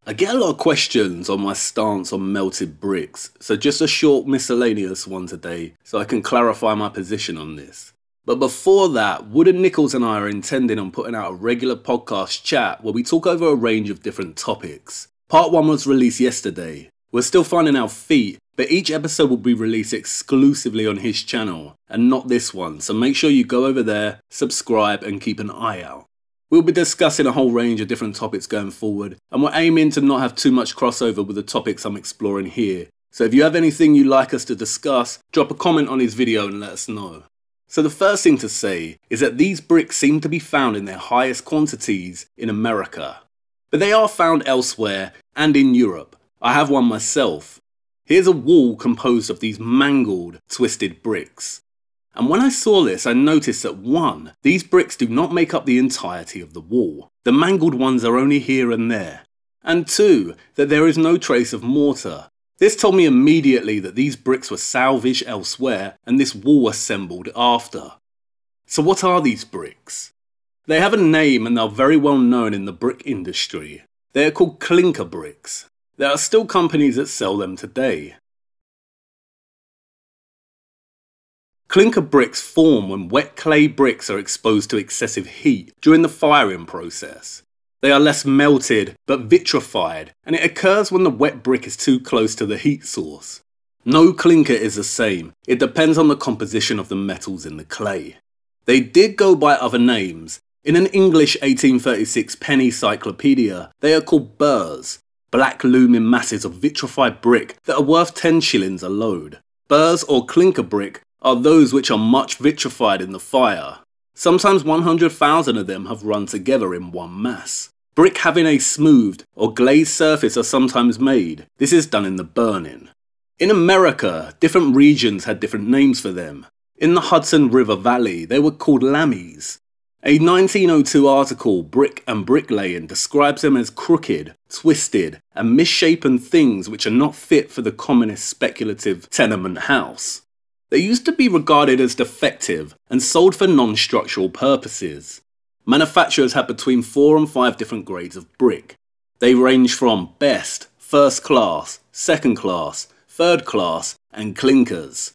I get a lot of questions on my stance on melted bricks, so just a short miscellaneous one today so I can clarify my position on this. But before that, Wood and Nichols and I are intending on putting out a regular podcast chat where we talk over a range of different topics. Part 1 was released yesterday. We're still finding our feet, but each episode will be released exclusively on his channel and not this one, so make sure you go over there, subscribe and keep an eye out. We'll be discussing a whole range of different topics going forward, and we're aiming to not have too much crossover with the topics I'm exploring here. So if you have anything you'd like us to discuss, drop a comment on his video and let us know. So the first thing to say is that these bricks seem to be found in their highest quantities in America. But they are found elsewhere and in Europe. I have one myself. Here's a wall composed of these mangled, twisted bricks. And when I saw this, I noticed that 1. These bricks do not make up the entirety of the wall. The mangled ones are only here and there. And 2. That there is no trace of mortar. This told me immediately that these bricks were salvaged elsewhere and this wall assembled after. So what are these bricks? They have a name and are very well known in the brick industry. They are called clinker bricks. There are still companies that sell them today. Clinker bricks form when wet clay bricks are exposed to excessive heat during the firing process. They are less melted but vitrified, and it occurs when the wet brick is too close to the heat source. No clinker is the same, it depends on the composition of the metals in the clay. They did go by other names. In an English 1836 penny cyclopedia, they are called burrs, black looming masses of vitrified brick that are worth 10 shillings a load. Burrs or clinker brick are those which are much vitrified in the fire. Sometimes 100,000 of them have run together in one mass. Brick having a smoothed or glazed surface are sometimes made. This is done in the burning. In America, different regions had different names for them. In the Hudson River Valley, they were called lammies. A 1902 article, Brick and Bricklaying, describes them as crooked, twisted, and misshapen things which are not fit for the commonest speculative tenement house. They used to be regarded as defective and sold for non-structural purposes. Manufacturers had between 4 and 5 different grades of brick. They range from best, first class, second class, third class, and clinkers.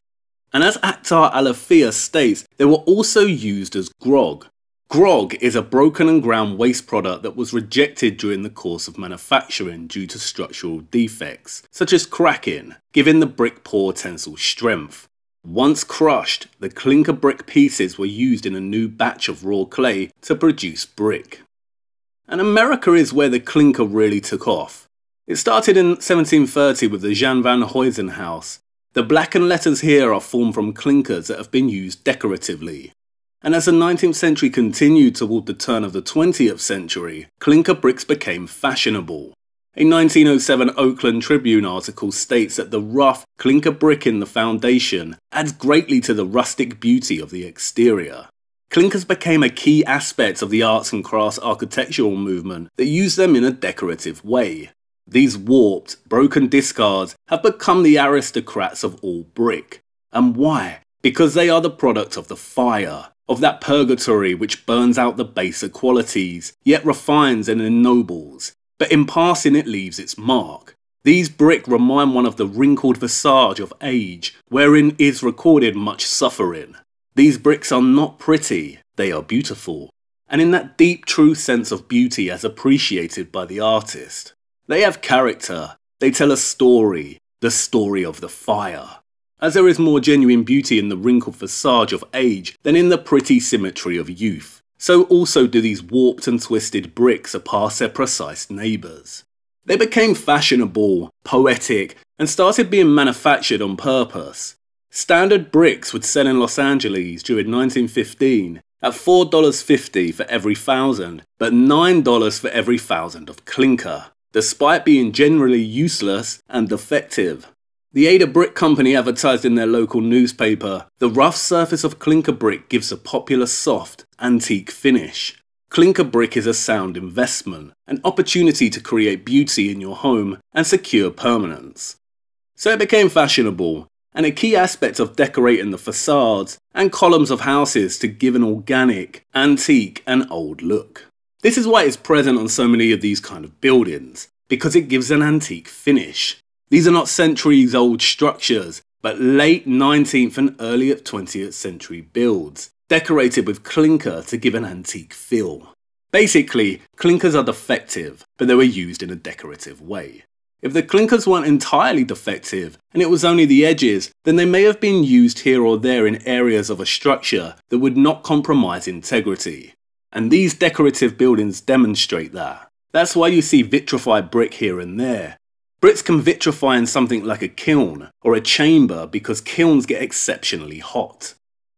And as Akhtar Alafia states, they were also used as grog. Grog is a broken and ground waste product that was rejected during the course of manufacturing due to structural defects, such as cracking, giving the brick poor tensile strength. Once crushed, the clinker brick pieces were used in a new batch of raw clay to produce brick. And America is where the clinker really took off. It started in 1730 with the Jan van Huysen house. The blackened letters here are formed from clinkers that have been used decoratively. And as the 19th century continued toward the turn of the 20th century, clinker bricks became fashionable. A 1907 Oakland Tribune article states that the rough clinker brick in the foundation adds greatly to the rustic beauty of the exterior. Clinkers became a key aspect of the arts and crafts architectural movement that used them in a decorative way. These warped, broken discards have become the aristocrats of all brick. And why? Because they are the product of the fire, of that purgatory which burns out the baser qualities, yet refines and ennobles. But in passing it leaves its mark. These brick remind one of the wrinkled visage of age, wherein is recorded much suffering. These bricks are not pretty, they are beautiful, and in that deep true sense of beauty as appreciated by the artist. They have character, they tell a story, the story of the fire. As there is more genuine beauty in the wrinkled visage of age than in the pretty symmetry of youth. So also do these warped and twisted bricks surpass their precise neighbours. They became fashionable, poetic, and started being manufactured on purpose. Standard bricks would sell in Los Angeles during 1915 at $4.50 for every 1,000, but $9 for every 1,000 of clinker, despite being generally useless and defective. The Ada Brick Company advertised in their local newspaper, "The rough surface of clinker brick gives a popular soft, antique finish. Clinker brick is a sound investment, an opportunity to create beauty in your home and secure permanence." So it became fashionable, and a key aspect of decorating the facades and columns of houses to give an organic, antique and old look. This is why it's present on so many of these kind of buildings. because it gives an antique finish. These are not centuries-old structures, but late 19th and early 20th century builds, decorated with clinker to give an antique feel. Basically, clinkers are defective, but they were used in a decorative way. If the clinkers weren't entirely defective, and it was only the edges, then they may have been used here or there in areas of a structure that would not compromise integrity. And these decorative buildings demonstrate that. That's why you see vitrified brick here and there. Bricks can vitrify in something like a kiln or a chamber because kilns get exceptionally hot.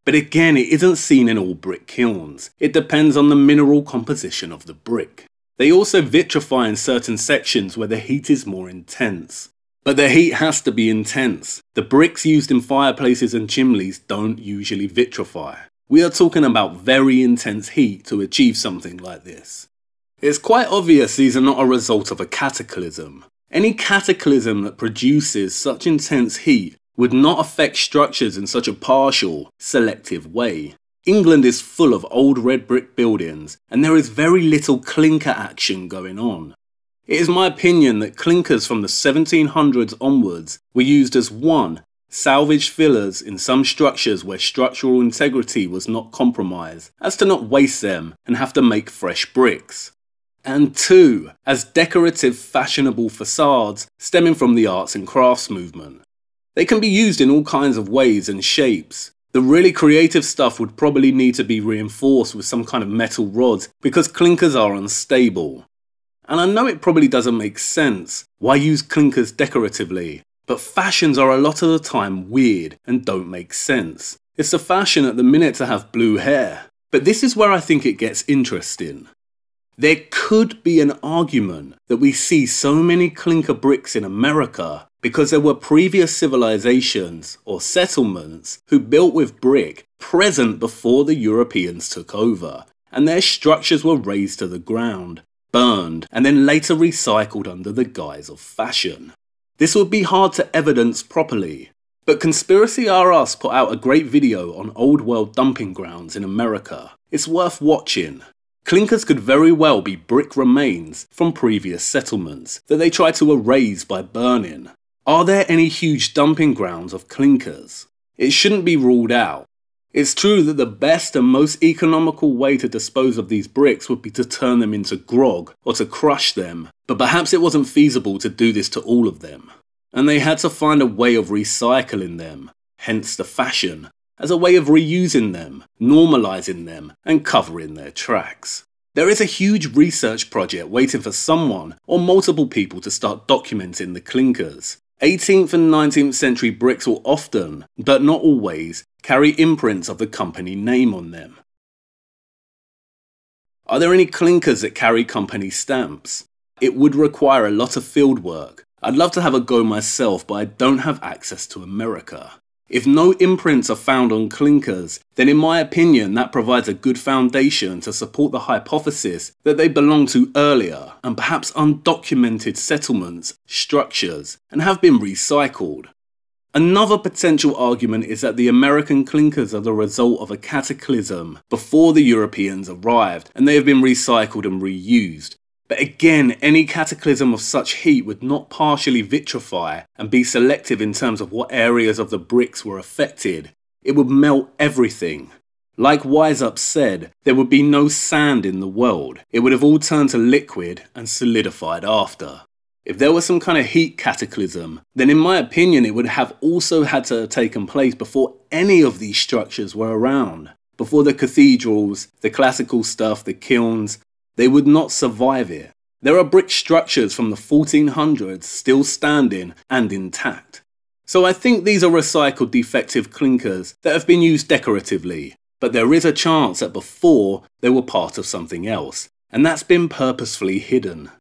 But again, it isn't seen in all brick kilns. It depends on the mineral composition of the brick. They also vitrify in certain sections where the heat is more intense. But the heat has to be intense. The bricks used in fireplaces and chimneys don't usually vitrify. We are talking about very intense heat to achieve something like this. It's quite obvious these are not a result of a cataclysm. Any cataclysm that produces such intense heat would not affect structures in such a partial, selective way. England is full of old red brick buildings, and there is very little clinker action going on. It is my opinion that clinkers from the 1700s onwards were used as 1. Salvage fillers in some structures where structural integrity was not compromised, as to not waste them and have to make fresh bricks. And 2. As decorative fashionable facades stemming from the arts and crafts movement. They can be used in all kinds of ways and shapes. The really creative stuff would probably need to be reinforced with some kind of metal rods because clinkers are unstable. And I know it probably doesn't make sense. Why use clinkers decoratively? But fashions are a lot of the time weird and don't make sense. It's the fashion at the minute to have blue hair. But this is where I think it gets interesting. There could be an argument that we see so many clinker bricks in America because there were previous civilizations or settlements who built with brick present before the Europeans took over, and their structures were razed to the ground, burned, and then later recycled under the guise of fashion. This would be hard to evidence properly, but Conspiracy R Us put out a great video on old world dumping grounds in America. It's worth watching. Clinkers could very well be brick remains from previous settlements that they tried to erase by burning. Are there any huge dumping grounds of clinkers? It shouldn't be ruled out. It's true that the best and most economical way to dispose of these bricks would be to turn them into grog or to crush them, but perhaps it wasn't feasible to do this to all of them. And they had to find a way of recycling them, hence the fashion, as a way of reusing them, normalising them, and covering their tracks. There is a huge research project waiting for someone or multiple people to start documenting the clinkers. 18th and 19th century bricks will often, but not always, carry imprints of the company name on them. Are there any clinkers that carry company stamps? It would require a lot of field work. I'd love to have a go myself, but I don't have access to America. If no imprints are found on clinkers, then in my opinion that provides a good foundation to support the hypothesis that they belong to earlier and perhaps undocumented settlements, structures, and have been recycled. Another potential argument is that the American clinkers are the result of a cataclysm before the Europeans arrived and they have been recycled and reused. But again, any cataclysm of such heat would not partially vitrify and be selective in terms of what areas of the bricks were affected. It would melt everything. Like Wise Up said, there would be no sand in the world. It would have all turned to liquid and solidified after. If there was some kind of heat cataclysm, then in my opinion it would have also had to have taken place before any of these structures were around. Before the cathedrals, the classical stuff, the kilns. They would not survive it. There are brick structures from the 1400s still standing and intact. So I think these are recycled defective clinkers that have been used decoratively, but there is a chance that before they were part of something else, and that's been purposefully hidden.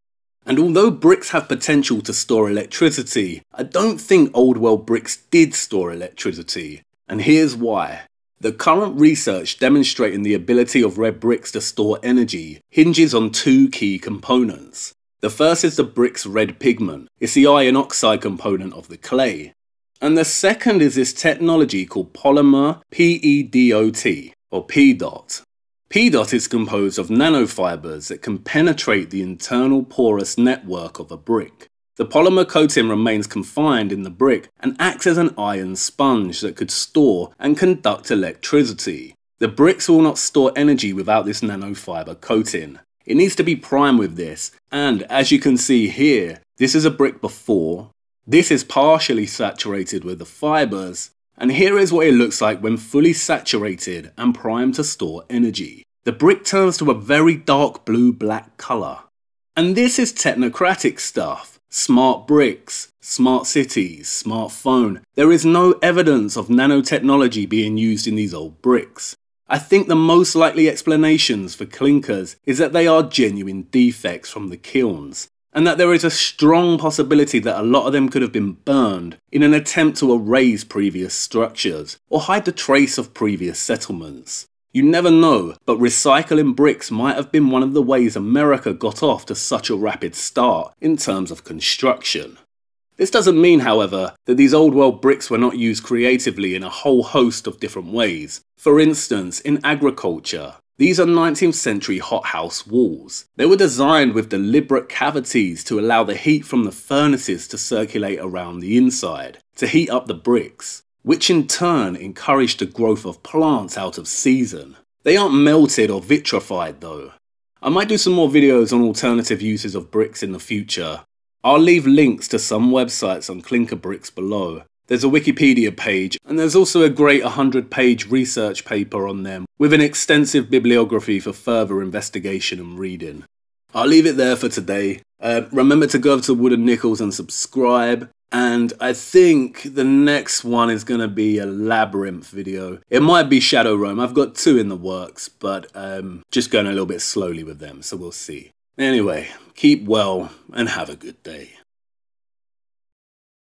And although bricks have potential to store electricity, I don't think old world bricks did store electricity, and here's why. The current research demonstrating the ability of red bricks to store energy hinges on two key components. The first is the brick's red pigment. It's the iron oxide component of the clay. And the second is this technology called polymer PEDOT, or PDOT. P-dot is composed of nanofibers that can penetrate the internal porous network of a brick. The polymer coating remains confined in the brick and acts as an iron sponge that could store and conduct electricity. The bricks will not store energy without this nanofiber coating. It needs to be primed with this, and as you can see here, this is a brick before, this is partially saturated with the fibers, and here is what it looks like when fully saturated and primed to store energy. The brick turns to a very dark blue-black colour. And this is technocratic stuff. Smart bricks, smart cities, smartphone. There is no evidence of nanotechnology being used in these old bricks. I think the most likely explanations for clinkers is that they are genuine defects from the kilns, and that there is a strong possibility that a lot of them could have been burned in an attempt to erase previous structures or hide the trace of previous settlements. You never know, but recycling bricks might have been one of the ways America got off to such a rapid start in terms of construction. This doesn't mean, however, that these old world bricks were not used creatively in a whole host of different ways. For instance, in agriculture, these are 19th century hothouse walls. They were designed with deliberate cavities to allow the heat from the furnaces to circulate around the inside, to heat up the bricks, which in turn encouraged the growth of plants out of season. They aren't melted or vitrified though. I might do some more videos on alternative uses of bricks in the future. I'll leave links to some websites on clinker bricks below. There's a Wikipedia page, and there's also a great 100-page research paper on them with an extensive bibliography for further investigation and reading. I'll leave it there for today. Remember to go over to Wooden Nickels and subscribe. And I think the next one is going to be a labyrinth video. It might be Shadow Realm. I've got 2 in the works, but just going a little bit slowly with them, so we'll see. Anyway, keep well and have a good day.